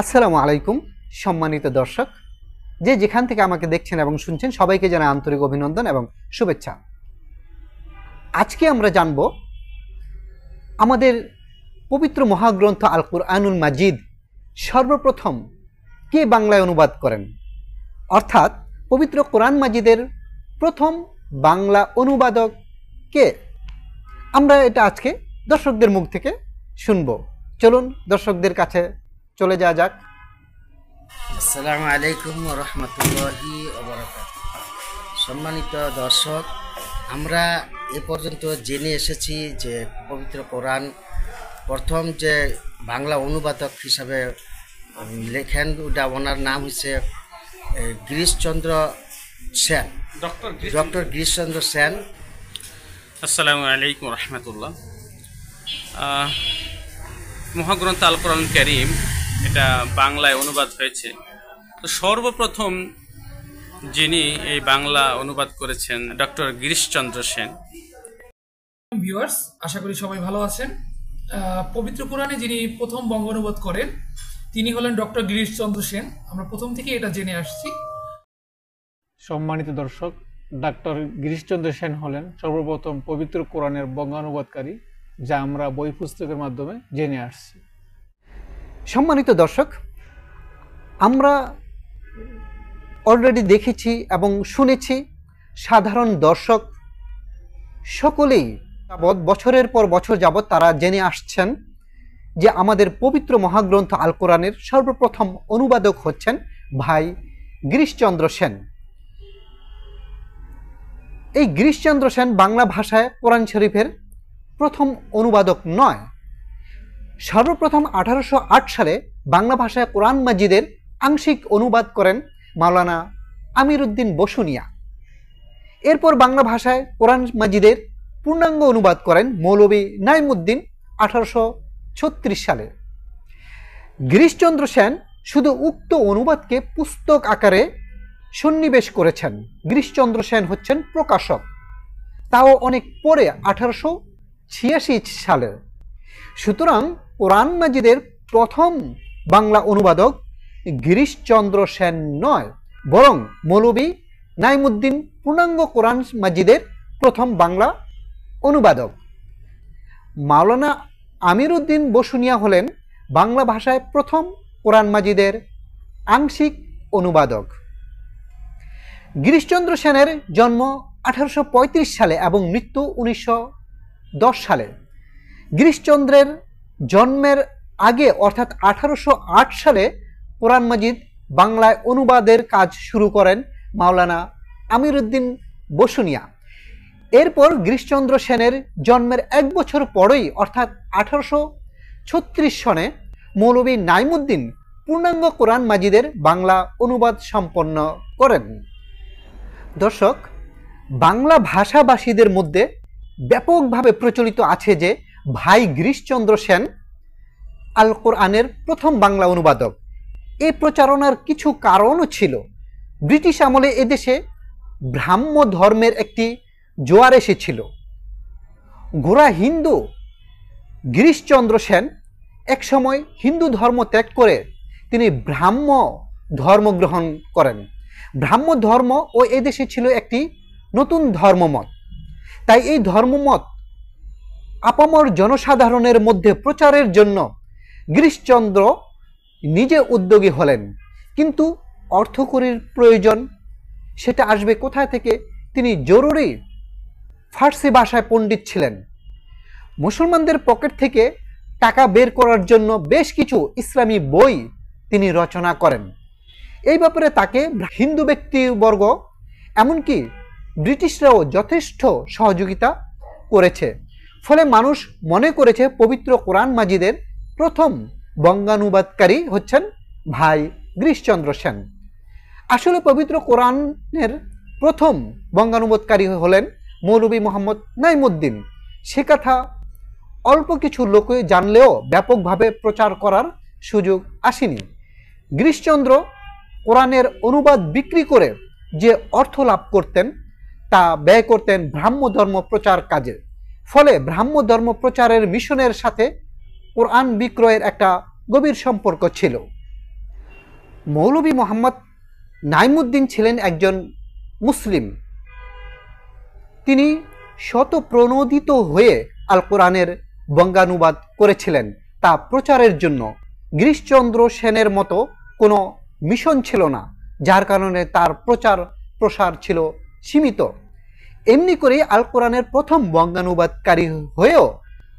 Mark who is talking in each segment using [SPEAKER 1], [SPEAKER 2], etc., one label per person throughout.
[SPEAKER 1] আসসালামু আলাইকুম সম্মানিত দর্শক, যে যেখান থেকে আমাকে দেখছেন এবং শুনছেন সবাইকে জানাই আন্তরিক অভিনন্দন এবং শুভেচ্ছা। আজকে আমরা জানব আমাদের পবিত্র মহাগ্রন্থ আল কুরআনুল মাজিদ সর্বপ্রথম কে বাংলায় অনুবাদ করেন, অর্থাৎ পবিত্র কোরআন মাজিদের প্রথম বাংলা অনুবাদক কে। আমরা এটা আজকে দর্শকদের মুখ থেকে শুনব। চলুন দর্শকদের কাছে চলে যাওয়া যাক।
[SPEAKER 2] আসসালামু আলাইকুম ওয়া রাহমাতুল্লাহি ওয়া বারাকাতুহু। সম্মানিত দর্শক, আমরা এ পর্যন্ত জেনে এসেছি যে পবিত্র কোরআন প্রথম যে বাংলা অনুবাদক হিসাবে লেখেন, ওটা ওনার নাম হচ্ছে গিরিশচন্দ্র সেন, ডক্টর গিরিশচন্দ্র সেন।
[SPEAKER 3] আসসালামু আলাইকুম রহমতুল্লাহ। মহাগ্রন্থ আল কোরআন কারীম এটা বাংলায় অনুবাদ হয়েছে। তো সর্বপ্রথম যিনি এই বাংলা অনুবাদ করেছেন ডক্টর গিরিশচন্দ্র সেন।
[SPEAKER 4] ভিউয়ার্স, আশা করি সবাই ভালো আছেন। পবিত্র কোরআনে যিনি প্রথম বঙ্গ অনুবাদ করেন তিনি হলেন ডক্টর গিরিশচন্দ্র সেন। আমরা প্রথম থেকে এটা জেনে আসছি।
[SPEAKER 5] সম্মানিত দর্শক, ডাক্তার গিরিশচন্দ্র সেন হলেন সর্বপ্রথম পবিত্র কোরআনের বঙ্গানুবাদকারী, যা আমরা বই পুস্তকের মাধ্যমে জেনে আসছি।
[SPEAKER 1] সম্মানিত দর্শক, আমরা অলরেডি দেখেছি এবং শুনেছি, সাধারণ দর্শক সকলেই বছরের পর বছর যাবৎ তারা জেনে আসছেন যে আমাদের পবিত্র মহাগ্রন্থ আল কোরআনের সর্বপ্রথম অনুবাদক হচ্ছেন ভাই গিরিশচন্দ্র সেন। এই গিরিশচন্দ্র সেন বাংলা ভাষায় কোরআন শরীফের প্রথম অনুবাদক নয়। সর্বপ্রথম 1808 সালে বাংলা ভাষায় কোরআন মাজিদের আংশিক অনুবাদ করেন মাওলানা আমির উদ্দিন বসুনিয়া। এরপর বাংলা ভাষায় কোরআন মাজিদের পূর্ণাঙ্গ অনুবাদ করেন মৌলভী নাইমুদ্দিন 1836 সালে। গিরিশচন্দ্র সেন শুধু উক্ত অনুবাদকে পুস্তক আকারে সন্নিবেশ করেছেন। গিরিশচন্দ্র সেন হচ্ছেন প্রকাশক, তাও অনেক পরে 1886 সালে। সুতরাং কোরআন মাজিদের প্রথম বাংলা অনুবাদক গিরিশচন্দ্র সেন নয়, বরং মৌলভী নাইমুদ্দিন পূর্ণাঙ্গ কোরআন মাজিদের প্রথম বাংলা অনুবাদক। মাওলানা আমির উদ্দিন বসুনিয়া হলেন বাংলা ভাষায় প্রথম কোরআন মাজিদের আংশিক অনুবাদক। গিরিশচন্দ্র সেনের জন্ম 1835 সালে এবং মৃত্যু 1910 সালে। গিরিশচন্দ্রের জন্মের আগে অর্থাৎ 1808 সালে কোরআন মাজিদ বাংলায় অনুবাদের কাজ শুরু করেন মাওলানা আমির উদ্দিন বসুনিয়া। এরপর গিরিশচন্দ্র সেনের জন্মের এক বছর পরেই অর্থাৎ 1836 সনে মৌলভী নাইমুদ্দিন পূর্ণাঙ্গ কোরআন মাজিদের বাংলা অনুবাদ সম্পন্ন করেন। দর্শক, বাংলা ভাষাভাষীদের মধ্যে ব্যাপকভাবে প্রচলিত আছে যে ভাই গিরিশচন্দ্র সেন আল কোরআনের প্রথম বাংলা অনুবাদক। এই প্রচারণার কিছু কারণও ছিল। ব্রিটিশ আমলে এদেশে ব্রাহ্ম ধর্মের একটি জোয়ার এসেছিল। গোঁড়া হিন্দু গিরিশচন্দ্র সেন একসময় হিন্দু ধর্ম ত্যাগ করে তিনি ব্রাহ্ম ধর্ম গ্রহণ করেন। ব্রাহ্ম ধর্ম ও এদেশে ছিল একটি নতুন ধর্মমত। তাই এই ধর্মমত আপামর জনসাধারণের মধ্যে প্রচারের জন্য গিরিশচন্দ্র নিজে উদ্যোগী হলেন। কিন্তু অর্থকড়ির প্রয়োজন, সেটা আসবে কোথায় থেকে? তিনি জরুরি ফার্সি ভাষায় পণ্ডিত ছিলেন। মুসলমানদের পকেট থেকে টাকা বের করার জন্য বেশ কিছু ইসলামী বই তিনি রচনা করেন। এই ব্যাপারে তাকে হিন্দু ব্যক্তিবর্গ এমনকি ব্রিটিশরাও যথেষ্ট সহযোগিতা করেছে। ফলে মানুষ মনে করেছে পবিত্র কোরআন মাজিদের প্রথম বঙ্গানুবাদকারী হচ্ছেন ভাই গিরিশচন্দ্র সেন। আসলে পবিত্র কোরআনের প্রথম বঙ্গানুবাদকারী হলেন মৌলভী মোহাম্মদ নাইমুদ্দিন। সে কথা অল্প কিছু লোকে জানলেও ব্যাপকভাবে প্রচার করার সুযোগ আসেনি। গিরিশচন্দ্র কোরআনের অনুবাদ বিক্রি করে যে অর্থ লাভ করতেন তা ব্যয় করতেন ব্রাহ্ম ধর্ম প্রচার কাজে। ফলে ব্রাহ্ম ধর্ম প্রচারের মিশনের সাথে কোরআন বিক্রয়ের একটা গভীর সম্পর্ক ছিল। মৌলভী মোহাম্মদ নাইমুদ্দিন ছিলেন একজন মুসলিম। তিনি শতপ্রণোদিত হয়ে আল কোরআনের বঙ্গানুবাদ করেছিলেন তা প্রচারের জন্য। গিরিশচন্দ্র সেনের মতো কোনো মিশন ছিল না, যার কারণে তার প্রচার প্রসার ছিল সীমিত। এমনি করে আল কোরআনের প্রথম বঙ্গানুবাদকারী হয়েও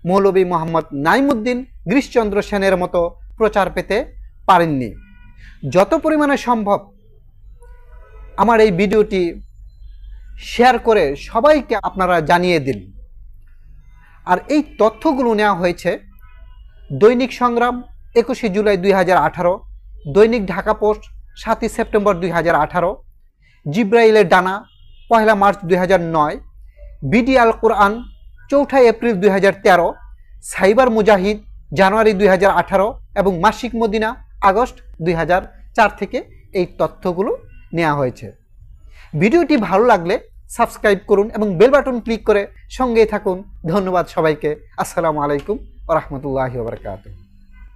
[SPEAKER 1] মৌলভী মোহাম্মদ নাইমুদ্দিন গিরিশচন্দ্র সেনের মতো প্রচার পেতে পারেননি। যত পরিমাণে সম্ভব আমার এই ভিডিওটি শেয়ার করে সবাইকে আপনারা জানিয়ে দিন। আর এই তথ্যগুলো নেওয়া হয়েছে দৈনিক সংগ্রাম 21 জুলাই 2018, দৈনিক ঢাকা পোস্ট 7 সেপ্টেম্বর 2018, জিব্রাইলের ডানা 1 মার্চ 2009, বিডি আল কোরআন 4 এপ্রিল 2013, সাইবার মুজাহিদ জানুয়ারি 2018 এবং মাসিক মদিনা আগস্ট 2004 থেকে এই তথ্যগুলো নেওয়া হয়েছে। ভিডিওটি ভালো লাগলে সাবস্ক্রাইব করুন এবং বেল বাটন ক্লিক করে সঙ্গে থাকুন। ধন্যবাদ সবাইকে। আসসালামু আলাইকুম ওয়া রাহমাতুল্লাহি ওয়া বারাকাতুহু।